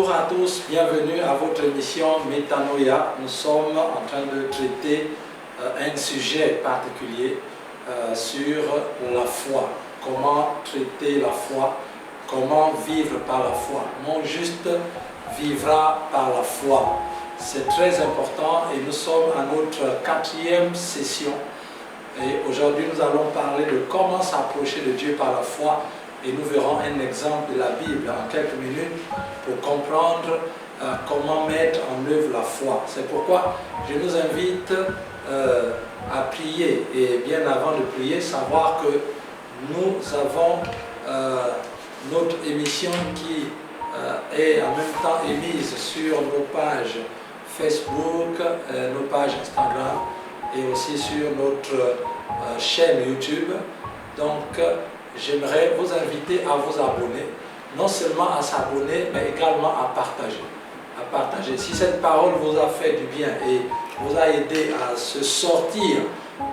Bonjour à tous, bienvenue à votre émission Métanoïa. Nous sommes en train de traiter un sujet particulier sur la foi. Comment traiter la foi, comment vivre par la foi. Mon juste vivra par la foi. C'est très important et nous sommes à notre 4e session. Et aujourd'hui nous allons parler de comment s'approcher de Dieu par la foi. Et nous verrons un exemple de la Bible en quelques minutes pour comprendre comment mettre en œuvre la foi. C'est pourquoi je nous invite à prier. Et bien avant de prier, savoir que nous avons notre émission qui est en même temps émise sur nos pages Facebook, nos pages Instagram et aussi sur notre chaîne YouTube. Donc, j'aimerais vous inviter à vous abonner, non seulement à s'abonner, mais également à partager. Si cette parole vous a fait du bien et vous a aidé à se sortir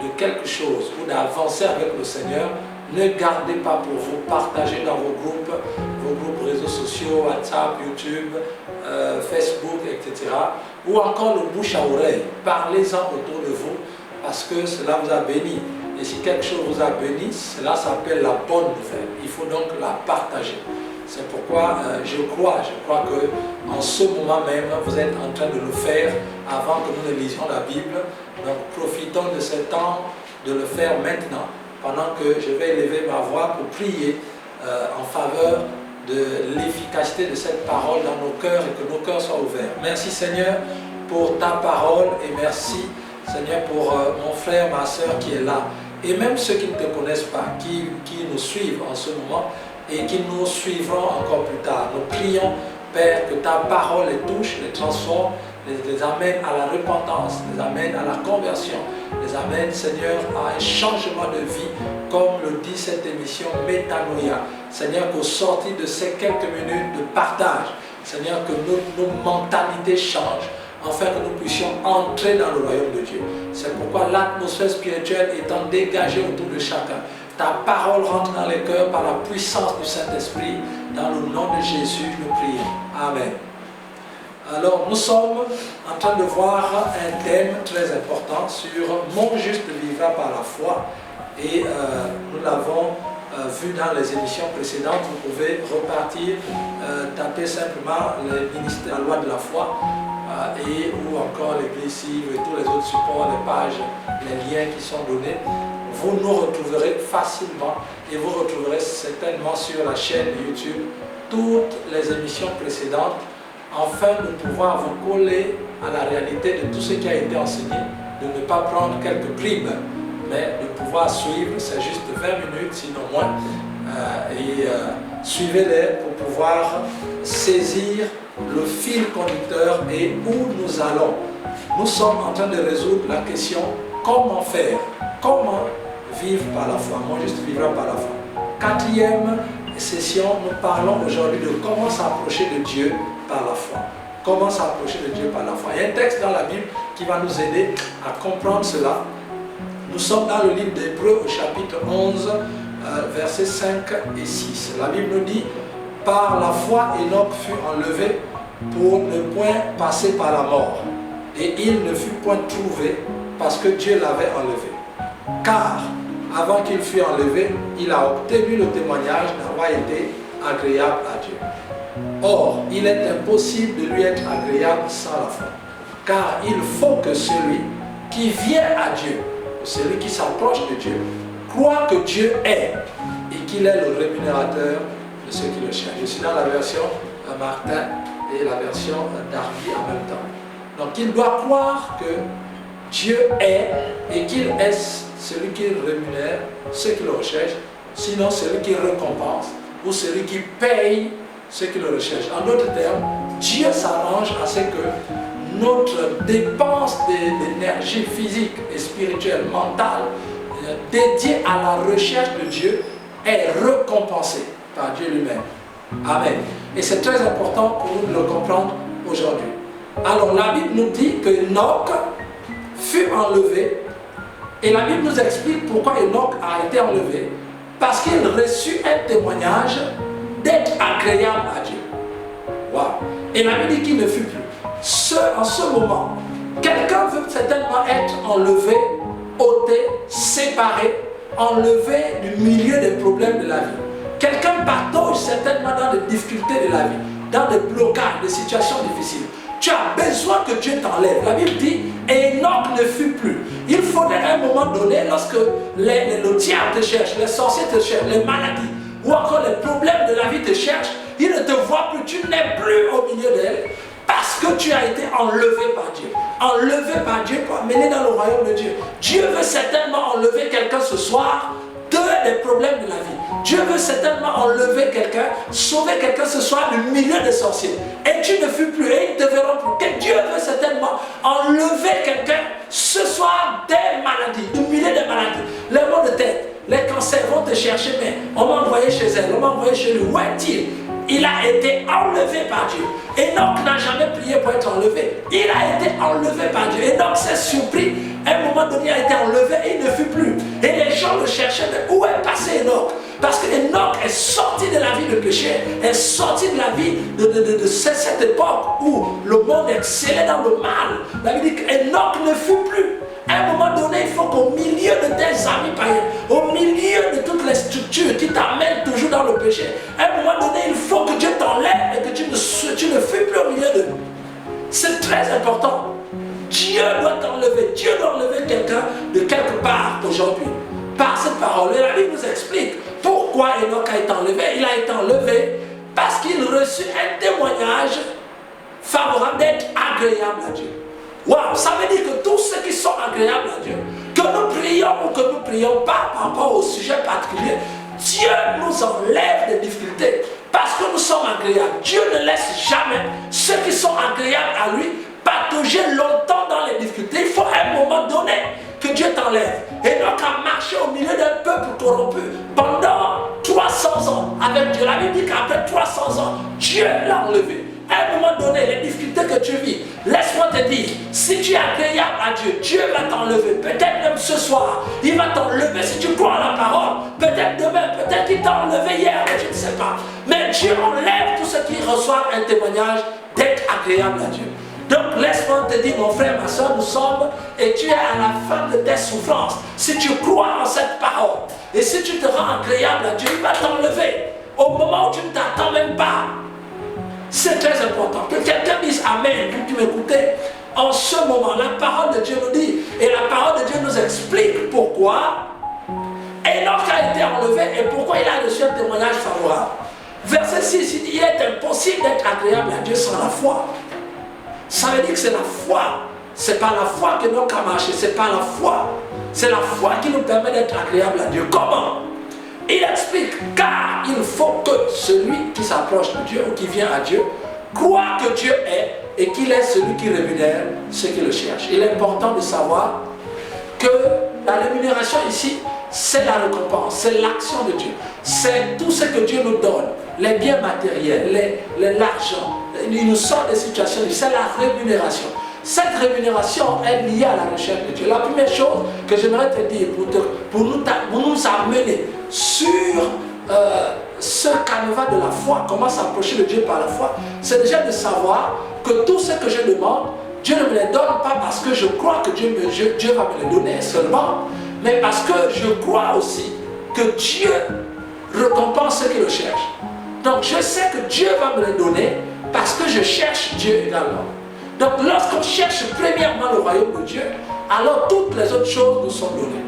de quelque chose ou d'avancer avec le Seigneur, ne gardez pas pour vous, partagez dans vos groupes réseaux sociaux, WhatsApp, YouTube, Facebook, etc. Ou encore le bouche à oreille, parlez-en autour de vous parce que cela vous a béni. Et si quelque chose vous a béni, cela s'appelle la bonne nouvelle. Il faut donc la partager. C'est pourquoi je crois que en ce moment même, vous êtes en train de le faire avant que nous ne lisions la Bible. Donc profitons de ce temps de le faire maintenant, pendant que je vais élever ma voix pour prier en faveur de l'efficacité de cette parole dans nos cœurs et que nos cœurs soient ouverts. Merci Seigneur pour ta parole et merci Seigneur pour mon frère, ma soeur qui est là. Et même ceux qui ne te connaissent pas, qui nous suivent en ce moment et qui nous suivront encore plus tard. Nous prions, Père, que ta parole les touche, les transforme, les amène à la repentance, les amène à la conversion, les amène, Seigneur, à un changement de vie, comme le dit cette émission Métanoïa. Seigneur, qu'au sortir de ces quelques minutes de partage, Seigneur, que nos mentalités changent, afin que nous puissions entrer dans le royaume de Dieu. C'est pourquoi l'atmosphère spirituelle étant dégagée autour de chacun, ta parole rentre dans les cœurs par la puissance du Saint-Esprit. Dans le nom de Jésus, nous prions. Amen. Alors, nous sommes en train de voir un thème très important sur « Mon juste vivra par la foi ». Et nous l'avons vu dans les émissions précédentes. Vous pouvez repartir, taper simplement la loi de la foi, et ou encore l'église Cive et tous les autres supports, les pages, les liens qui sont donnés, vous nous retrouverez facilement et vous retrouverez certainement sur la chaîne YouTube toutes les émissions précédentes afin de pouvoir vous coller à la réalité de tout ce qui a été enseigné, de ne pas prendre quelques bribes, mais de pouvoir suivre, c'est juste 20 minutes sinon moins, suivez-les pour pouvoir saisir le fil conducteur et où nous allons. Nous sommes en train de résoudre la question comment faire, comment vivre par la foi. Mon juste vivra par la foi. 4e session, nous parlons aujourd'hui de comment s'approcher de Dieu par la foi. Comment s'approcher de Dieu par la foi. Il y a un texte dans la Bible qui va nous aider à comprendre cela. Nous sommes dans le livre d'Hébreux au chapitre 11, versets 5 et 6. La Bible nous dit: par la foi, Enoch fut enlevé pour ne point passer par la mort. Et il ne fut point trouvé parce que Dieu l'avait enlevé. Car, avant qu'il fût enlevé, il a obtenu le témoignage d'avoir été agréable à Dieu. Or, il est impossible de lui être agréable sans la foi. Car il faut que celui qui vient à Dieu, celui qui s'approche de Dieu, croit que Dieu est et qu'il est le rémunérateur de ceux qui le cherchent. Je suis dans la version Martin et la version Darby en même temps. Donc il doit croire que Dieu est et qu'il est celui qui rémunère ceux qui le recherchent, sinon celui qui récompense ou celui qui paye ceux qui le recherchent. En d'autres termes, Dieu s'arrange à ce que notre dépense d'énergie physique et spirituelle, mentale, dédiée à la recherche de Dieu, est récompensée par Dieu lui-même. Amen. Et c'est très important pour nous de le comprendre aujourd'hui. Alors la Bible nous dit que Enoch fut enlevé, et la Bible nous explique pourquoi Enoch a été enlevé. Parce qu'il reçut un témoignage d'être agréable à Dieu. Wow. Et la Bible dit qu'il ne fut plus. En ce moment, quelqu'un veut certainement être enlevé, ôté, séparé, enlevé du milieu des problèmes de la vie. Quelqu'un patauge certainement dans des difficultés de la vie, dans des blocages, des situations difficiles. Tu as besoin que Dieu t'enlève. La Bible dit, Enoch ne fut plus. Il faudrait à un moment donné, lorsque le diable te cherche, les sorciers te cherchent, les maladies, ou encore les problèmes de la vie te cherchent, ils ne te voient plus, tu n'es plus au milieu d'elle, parce que tu as été enlevé par Dieu. Enlevé par Dieu pour amener dans le royaume de Dieu. Dieu veut certainement enlever quelqu'un ce soir des problèmes de la vie. Dieu veut certainement enlever quelqu'un, sauver quelqu'un ce soir du milieu des sorciers. Et tu ne fus plus, et ils ne te verront plus. Que Dieu veut certainement enlever quelqu'un ce soir des maladies, du milieu des maladies. Les maux de tête, les cancers vont te chercher, mais on m'a envoyé chez elle, on m'a envoyé chez lui. Où est-il? Il a été enlevé par Dieu. Enoch n'a jamais prié pour être enlevé. Il a été enlevé par Dieu. Enoch s'est surpris. À un moment donné, il a été enlevé et il ne fut plus. Et les gens le cherchaient. Mais où est passé Enoch? Parce que Enoch est sorti de la vie de péché, est sorti de la vie de cette époque où le monde excellait dans le mal. La Bible dit qu'Enoch ne fut plus. À un moment donné, il faut qu'au milieu de tes amis païens, au milieu de toutes les structures qui t'amènent toujours dans le péché, à un moment donné, il faut que Dieu t'enlève et que tu ne fuis plus au milieu de nous. C'est très important. Dieu doit t'enlever. Dieu doit enlever quelqu'un de quelque part aujourd'hui. Par cette parole, et la Bible nous explique pourquoi Enoch a été enlevé. Il a été enlevé parce qu'il reçut un témoignage favorable d'être agréable à Dieu. Wow, ça veut dire que tous ceux qui sont agréables à Dieu, que nous prions ou que nous ne prions pas par rapport au sujet particulier, Dieu nous enlève des difficultés parce que nous sommes agréables. Dieu ne laisse jamais ceux qui sont agréables à lui patauger longtemps dans les difficultés. Il faut à un moment donné que Dieu t'enlève. Enoch a marché au milieu d'un peuple corrompu pendant 300 ans avec Dieu. La Bible dit qu'après 300 ans, Dieu l'a enlevé. À un moment donné, les difficultés que tu vis, laisse-moi te dire, si tu es agréable à Dieu, Dieu va t'enlever. Peut-être même ce soir, il va t'enlever si tu crois à la parole. Peut-être demain, peut-être qu'il t'a enlevé hier, mais je ne sais pas. Mais Dieu enlève tous ceux qui reçoivent un témoignage d'être agréable à Dieu. Donc laisse-moi te dire, mon frère, ma soeur, nous sommes, et tu es à la fin de tes souffrances. Si tu crois en cette parole, et si tu te rends agréable à Dieu, il va t'enlever. Au moment où tu ne t'attends même pas. C'est très important que quelqu'un dise Amen, que tu m'écoutais. En ce moment, la parole de Dieu nous dit, et la parole de Dieu nous explique pourquoi Enoch a été enlevé et pourquoi il a reçu un témoignage favorable. Verset 6, il dit, il est impossible d'être agréable à Dieu sans la foi. Ça veut dire que c'est la foi. C'est pas la foi que Enoch a marché, c'est pas la foi. C'est la foi qui nous permet d'être agréable à Dieu. Comment? Il explique, car il faut que celui qui s'approche de Dieu ou qui vient à Dieu croit que Dieu est et qu'il est celui qui rémunère ceux qui le cherchent. Il est important de savoir que la rémunération ici, c'est la récompense, c'est l'action de Dieu. C'est tout ce que Dieu nous donne, les biens matériels, l'argent. Il nous sort des situations, c'est la rémunération. Cette rémunération est liée à la recherche de Dieu. La première chose que j'aimerais te dire pour nous amener sur ce canevas de la foi, comment s'approcher de Dieu par la foi, c'est déjà de savoir que tout ce que je demande, Dieu ne me les donne pas parce que je crois que Dieu va me les donner seulement, mais parce que je crois aussi que Dieu récompense ceux qui le cherchent. Donc je sais que Dieu va me les donner parce que je cherche Dieu également. Donc lorsqu'on cherche premièrement le royaume de Dieu, alors toutes les autres choses nous sont données.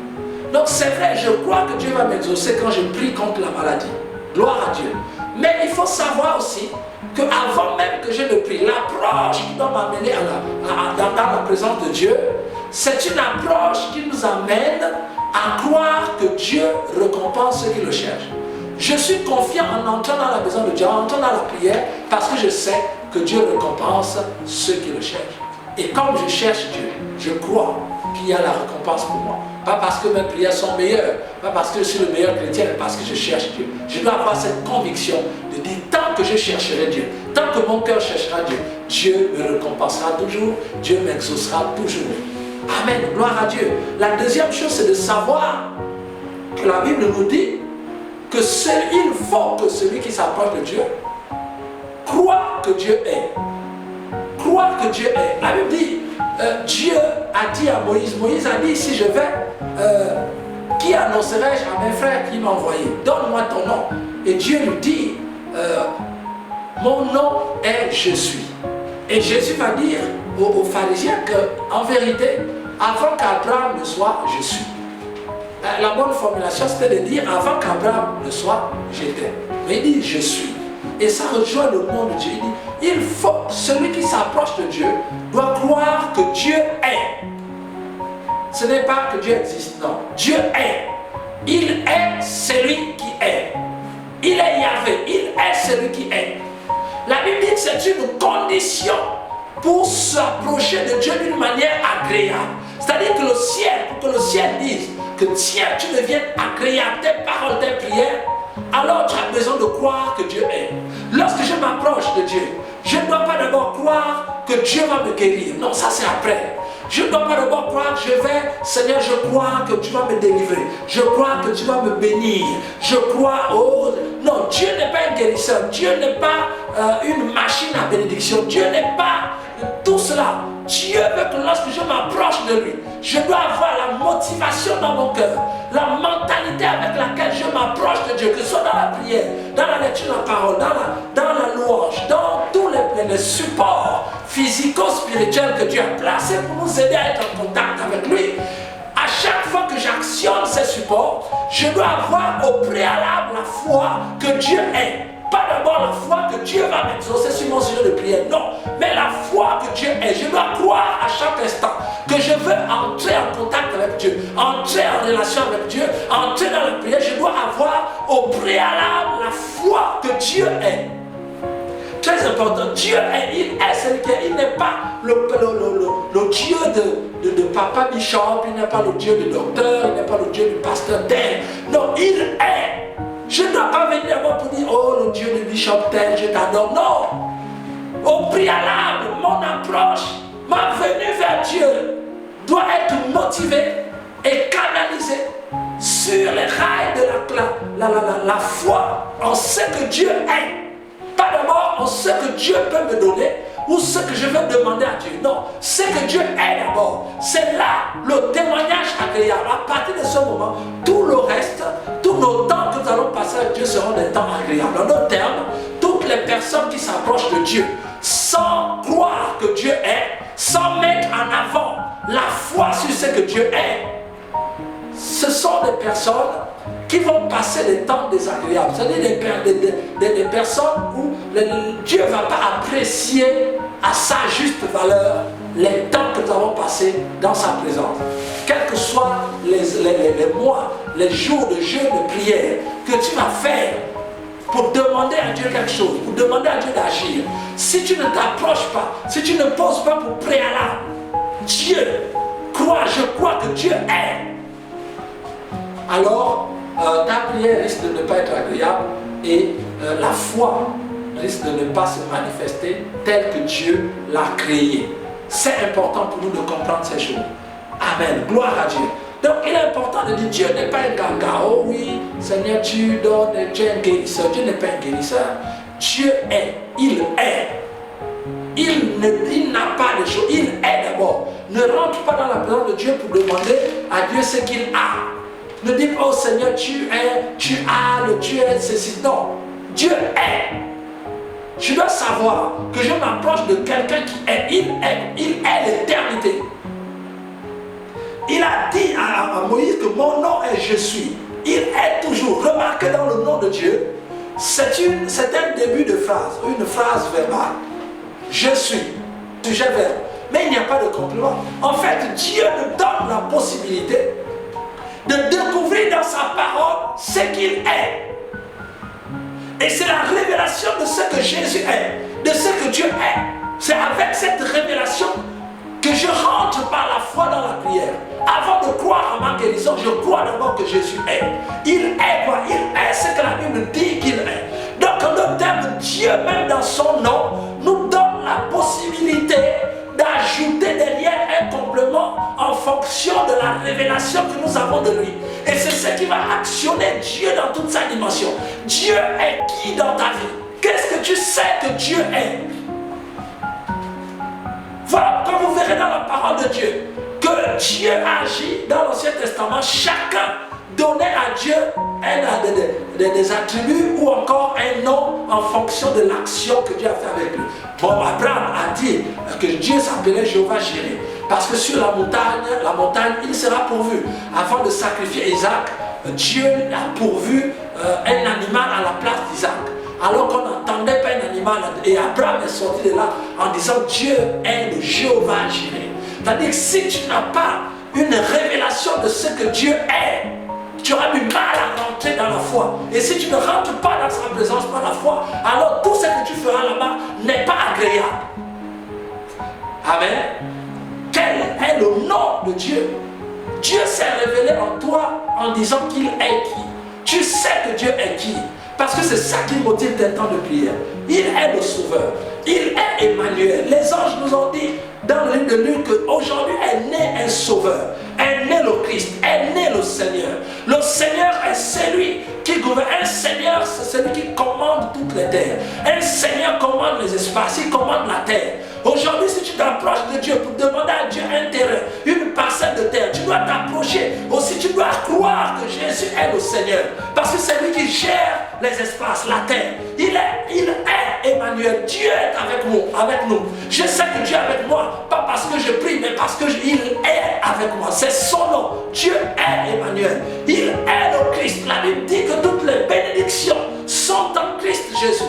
Donc c'est vrai, je crois que Dieu va m'exaucer quand je prie contre la maladie. Gloire à Dieu. Mais il faut savoir aussi qu'avant même que je ne prie, l'approche qui doit m'amener dans la présence de Dieu, c'est une approche qui nous amène à croire que Dieu récompense ceux qui le cherchent. Je suis confiant en entrant dans la maison de Dieu, en entrant dans la prière, parce que je sais que Dieu récompense ceux qui le cherchent. Et comme je cherche Dieu, je crois qu'il y a la récompense pour moi. Pas parce que mes prières sont meilleures, pas parce que je suis le meilleur chrétien, mais parce que je cherche Dieu. Je dois avoir cette conviction de dire, tant que je chercherai Dieu, tant que mon cœur cherchera Dieu, Dieu me récompensera toujours, Dieu m'exaucera toujours. Amen, gloire à Dieu. La deuxième chose, c'est de savoir que la Bible nous dit que il faut que celui qui s'approche de Dieu crois que Dieu est. Crois que Dieu est. La Bible dit, Dieu a dit à Moïse, Moïse a dit, si je vais, qui annoncerai-je à mes frères qui m'ont envoyé? Donne-moi ton nom. Et Dieu lui dit, mon nom est Je suis. Et Jésus va dire aux pharisiens qu'en vérité, avant qu'Abraham ne soit, je suis. La bonne formulation, c'était de dire, avant qu'Abraham ne soit, j'étais. Mais il dit, je suis. Et ça rejoint le nom de Dieu. Il dit, celui qui s'approche de Dieu doit croire que Dieu est. Ce n'est pas que Dieu existe, non. Dieu est. Il est celui qui est. Il est Yahvé. Il est celui qui est. La Bible dit que c'est une condition pour s'approcher de Dieu d'une manière agréable. C'est-à-dire que le ciel, pour que le ciel dise que tiens, tu deviennes agréable, tes paroles, tes prières, alors tu as besoin de croire que Dieu est. Lorsque je m'approche de Dieu, je ne dois pas d'abord croire que Dieu va me guérir. Non, ça c'est après. Je ne dois pas d'abord croire que je vais, Seigneur, je crois que tu vas me délivrer. Je crois que tu vas me bénir. Je crois, oh, non, Dieu n'est pas un guérisseur. Dieu n'est pas une machine à bénédiction. Dieu n'est pas tout cela. Dieu veut que lorsque je m'approche de lui, je dois avoir la motivation dans mon cœur, la mentalité avec laquelle je m'approche de Dieu, que ce soit dans la prière, dans la lecture de la parole, dans la louange, dans tous les supports physico-spirituels que Dieu a placés pour nous aider à être en contact avec lui. À chaque fois que j'actionne ces supports, je dois avoir au préalable la foi que Dieu est. Pas d'abord la foi que Dieu va m'exaucer sur mon sujet de prière, non. Mais la foi que Dieu est. Je dois croire à chaque instant que je veux entrer en contact avec Dieu, entrer en relation avec Dieu, entrer dans la prière. Je dois avoir au préalable la foi que Dieu est. Très important. Dieu est, il est celui qui est. Il n'est pas le Dieu de Papa Bishop, il n'est pas le Dieu du docteur, il n'est pas le Dieu du pasteur tel. Non, il est. Je ne dois pas venir d'abord pour dire, oh le Dieu du Bishop tel, je t'adore. Non. Au préalable, mon approche, ma venue vers Dieu doit être motivée et canalisée sur les rails de la foi. On sait que Dieu est. Pas d'abord, on sait que Dieu peut me donner ou ce que je vais demander à Dieu. Non, c'est que Dieu est d'abord. C'est là le témoignage agréable. À partir de ce moment, tout le reste, tous nos temps que nous allons passer avec Dieu seront des temps agréables. En d'autres termes, toutes les personnes qui s'approchent de Dieu sans croire que Dieu est, sans mettre en avant la foi sur ce que Dieu est, ce sont des personnes qui vont passer des temps désagréables. C'est-à-dire des personnes où Dieu ne va pas apprécier à sa juste valeur les temps que nous avons passés dans sa présence. Quels que soient les mois, les jours de jeûne, de prière que tu vas faire pour demander à Dieu quelque chose, pour demander à Dieu d'agir, si tu ne t'approches pas, si tu ne poses pas pour préalable, Dieu, je crois que Dieu est, alors ta prière risque de ne pas être agréable et la foi risque de ne pas se manifester telle que Dieu l'a créée. C'est important pour nous de comprendre ces choses. Amen. Gloire à Dieu. Donc il est important de dire Dieu n'est pas un ganga. Oh oui, Seigneur, tu donnes, tu es un guérisseur. Dieu n'est pas un guérisseur. Dieu est. Il est. Il n'a pas de choses. Il est d'abord. Ne rentre pas dans la présence de Dieu pour demander à Dieu ce qu'il a. Ne dis pas, oh Seigneur, tu as le Dieu est ceci. Non, Dieu est. Je dois savoir que je m'approche de quelqu'un qui est. Il est l'éternité. Il a dit à Moïse que mon nom est Je suis. Il est toujours. Remarquez dans le nom de Dieu, c'est un début de phrase, une phrase verbale. Je suis, sujet verbe. Mais il n'y a pas de complément. En fait, Dieu nous donne la possibilité de découvrir dans sa parole ce qu'il est. Et c'est la révélation de ce que Jésus est, de ce que Dieu est. C'est avec cette révélation que je rentre par la foi dans la prière. Avant de croire à ma guérison, je crois d'abord que Jésus est. Il est quoi? Il est ce que la Bible dit qu'il est. Donc en d'autres termes, Dieu même dans son nom nous donne la possibilité d'ajouter des liens, un complément en fonction de la révélation que nous avons de lui. Et c'est ce qui va actionner Dieu dans toute sa dimension. Dieu est qui dans ta vie? Qu'est-ce que tu sais que Dieu est? Voilà pourquoi vous verrez dans la parole de Dieu que Dieu agit dans l'Ancien Testament. Chacun donnait à Dieu des attributs ou encore un nom en fonction de l'action que Dieu a fait avec lui. Bon, Abraham a dit que Dieu s'appelait Jéhovah Jireh, parce que sur la montagne, il sera pourvu. Avant de sacrifier Isaac, Dieu a pourvu un animal à la place d'Isaac. Alors qu'on n'entendait pas un animal, et Abraham est sorti de là en disant Dieu est le Jéhovah Jireh. C'est-à-dire que si tu n'as pas une révélation de ce que Dieu est, tu auras du mal à rentrer dans la foi. Et si tu ne rentres pas dans sa présence par la foi, alors tout ce que tu feras là-bas n'est pas agréable. Amen. Quel est le nom de Dieu? Dieu s'est révélé en toi en disant qu'il est qui. Tu sais que Dieu est qui. Parce que c'est ça qui motive tes temps de prière. Il est le Sauveur. Il est Emmanuel. Les anges nous ont dit dans le livre de Luc qu'aujourd'hui est né un Sauveur. Est né le Christ. Est né le Seigneur. Le Seigneur est celui qui gouverne. Un Seigneur, c'est celui qui commande toutes les terres. Un Seigneur commande les espaces. Il commande la terre. Aujourd'hui, si tu t'approches de Dieu pour demander à Dieu un terrain, une parcelle de terre, tu dois t'approcher. Aussi, tu dois croire que Jésus est le Seigneur. Parce que c'est lui qui gère les espaces, la terre. Il est Emmanuel. Dieu est avec nous. Je sais que Dieu est avec moi, pas parce que je prie, mais parce qu'il est avec moi. C'est son nom. Dieu est Emmanuel. Il est le Christ. La Bible dit que toutes les bénédictions sont en Christ Jésus.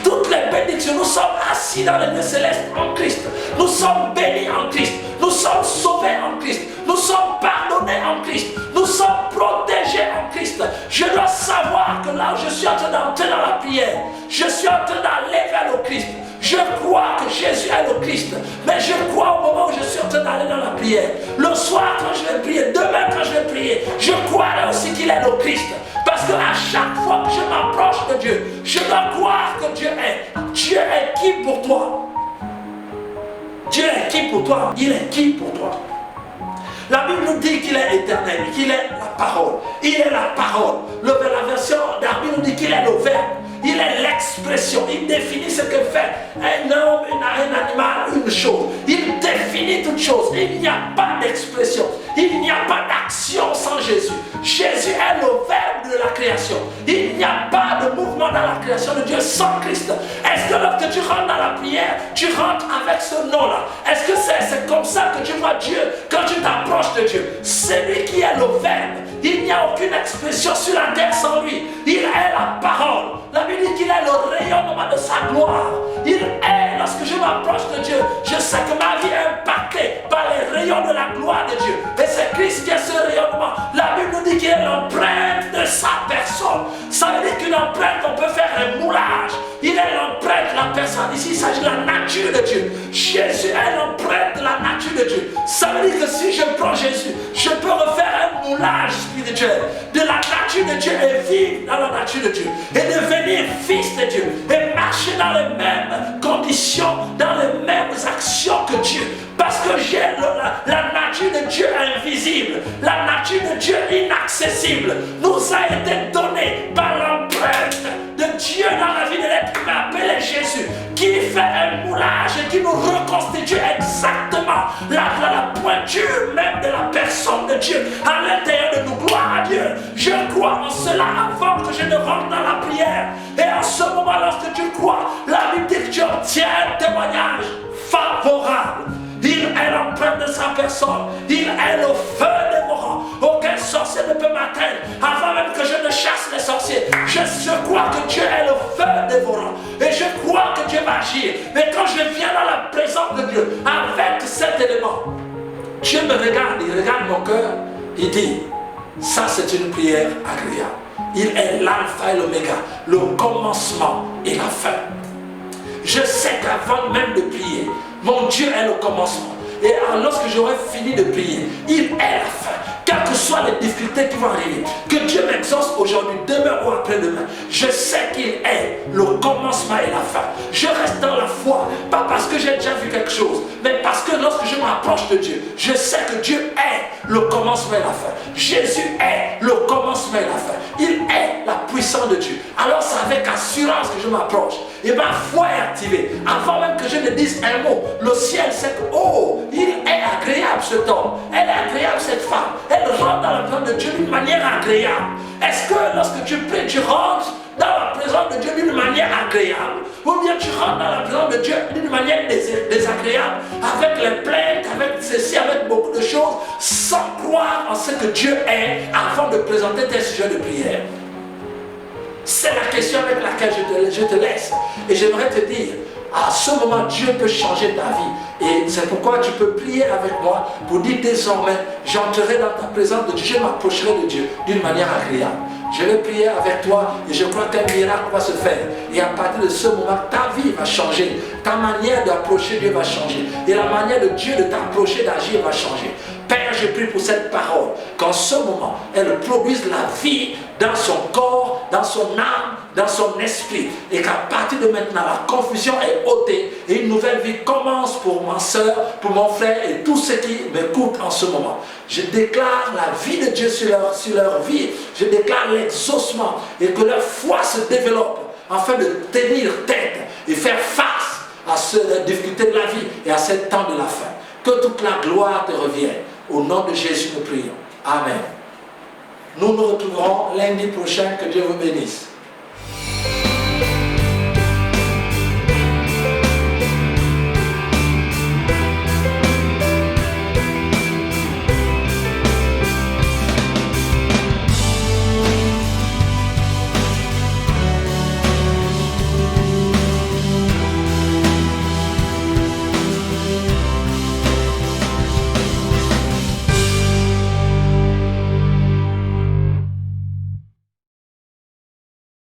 Toutes les bénédictions, nous sommes assis dans les lieux célestes en Christ. Nous sommes bénis en Christ. Nous sommes sauvés en Christ. Nous sommes pardonnés en Christ. Nous sommes protégés en Christ. Je dois savoir que là où je suis en train d'entrer dans la prière, je suis en train d'aller vers le Christ. Je crois que Jésus est le Christ. Mais je crois au moment où je suis en train d'aller dans la prière. Le soir quand je vais prier, demain quand je vais prier, je croirai aussi qu'il est le Christ. Parce qu'à chaque fois que je m'approche de Dieu, je dois croire que Dieu est. Dieu est qui pour toi? Dieu est qui pour toi? Il est qui pour toi? La Bible nous dit qu'il est éternel, qu'il est la parole. Il est la parole. La version d'Arbi nous dit qu'il est le Verbe. Il est l'expression. Il définit ce que fait un homme, un animal, une chose. Il définit toute chose. Il n'y a pas d'expression. Il n'y a pas d'action sans Jésus. Jésus est le Verbe de la création. Il n'y a pas de mouvement dans la création de Dieu sans Christ. Est-ce que lorsque tu rentres dans la prière, tu rentres avec ce nom-là? Est-ce que c'est comme ça que tu vois Dieu quand tu t'approches de Dieu? C'est lui qui est le Verbe. Il n'y a aucune expression sur la terre sans lui. Il est la parole. La Bible dit qu'il est le rayonnement de sa gloire. Il est, lorsque je m'approche de Dieu, je sais que ma vie est impactée par les rayons de la gloire de Dieu. Et c'est Christ qui est ce rayonnement. La Bible nous dit qu'il est l'empreinte de sa personne. Ça veut dire qu'une empreinte, on peut faire un moulage. Il est l'empreinte de la personne. Ici, il s'agit de la nature de Dieu. Jésus est l'empreinte de la nature de Dieu. Ça veut dire que si je prends Jésus, je peux refaire un moulage spirituel de la nature de Dieu et vivre dans la nature de Dieu. Et devenir fils de Dieu. Et marcher dans les mêmes conditions, dans les mêmes actions que Dieu. Parce que j'ai la nature de Dieu invisible, la nature de Dieu inaccessible, nous a été donnée par l'empreinte de Dieu dans la vie de l'être humain appelé Jésus, qui fait un moulage et qui nous reconstitue exactement la pointure même de la personne de Dieu à l'intérieur de nous. Gloire à Dieu. Je crois en cela avant que je ne rentre dans la prière. Et en ce moment, lorsque tu crois, la Bible dit que tu obtiens un témoignage favorable. Il est l'empreinte de sa personne. Il est le feu dévorant. Aucun sorcier ne peut m'atteindre avant même que je ne chasse les sorciers. Je crois que Dieu est le feu dévorant. Et je crois que Dieu va agir. Mais quand je viens dans la présence de Dieu avec cet élément, Dieu me regarde, il regarde mon cœur. Il dit, ça c'est une prière agréable. Il est l'alpha et l'oméga, le commencement et la fin. Je sais qu'avant même de prier, mon Dieu est le commencement. Et lorsque j'aurai fini de prier, il est la fin. Quelles que soient les difficultés qui vont arriver, que Dieu m'exauce aujourd'hui, demain ou après-demain, je sais qu'il est le commencement et la fin. Je reste dans la foi, pas parce que j'ai déjà vu quelque chose, mais parce que lorsque je m'approche de Dieu, je sais que Dieu est le commencement et la fin. Jésus est le commencement et la fin. Il est la puissance de Dieu. Alors c'est avec assurance que je m'approche. et ma foi est activée. Avant même que je ne dise un mot, le ciel sait que, oh, il est agréable cet homme, elle est agréable cette femme, elle rentre dans la présence de Dieu d'une manière agréable. Est-ce que lorsque tu pries, tu rentres dans la présence de Dieu d'une manière agréable, ou bien tu rentres dans la présence de Dieu d'une manière désagréable, avec les plaintes, avec ceci, avec beaucoup de choses, sans croire en ce que Dieu est avant de présenter tes sujets de prière? C'est la question avec laquelle je te laisse. Et j'aimerais te dire, à ce moment, Dieu peut changer ta vie. Et c'est pourquoi tu peux prier avec moi pour dire désormais, j'entrerai dans ta présence de Dieu, je m'approcherai de Dieu d'une manière agréable. Je vais prier avec toi et je crois qu'un miracle va se faire. Et à partir de ce moment, ta vie va changer. Ta manière d'approcher Dieu va changer. Et la manière de Dieu de t'approcher, d'agir va changer. Père, je prie pour cette parole, qu'en ce moment, elle produise la vie dans son corps, dans son âme, dans son esprit. Et qu'à partir de maintenant, la confusion est ôtée et une nouvelle vie commence pour ma soeur, pour mon frère et tous ceux qui m'écoutent en ce moment. Je déclare la vie de Dieu sur leur vie. Je déclare l'exaucement et que leur foi se développe afin de tenir tête et faire face à ces difficultés de la vie et à ce temps de la fin. Que toute la gloire te revienne. Au nom de Jésus, nous prions. Amen. Nous nous retrouverons lundi prochain. Que Dieu vous bénisse.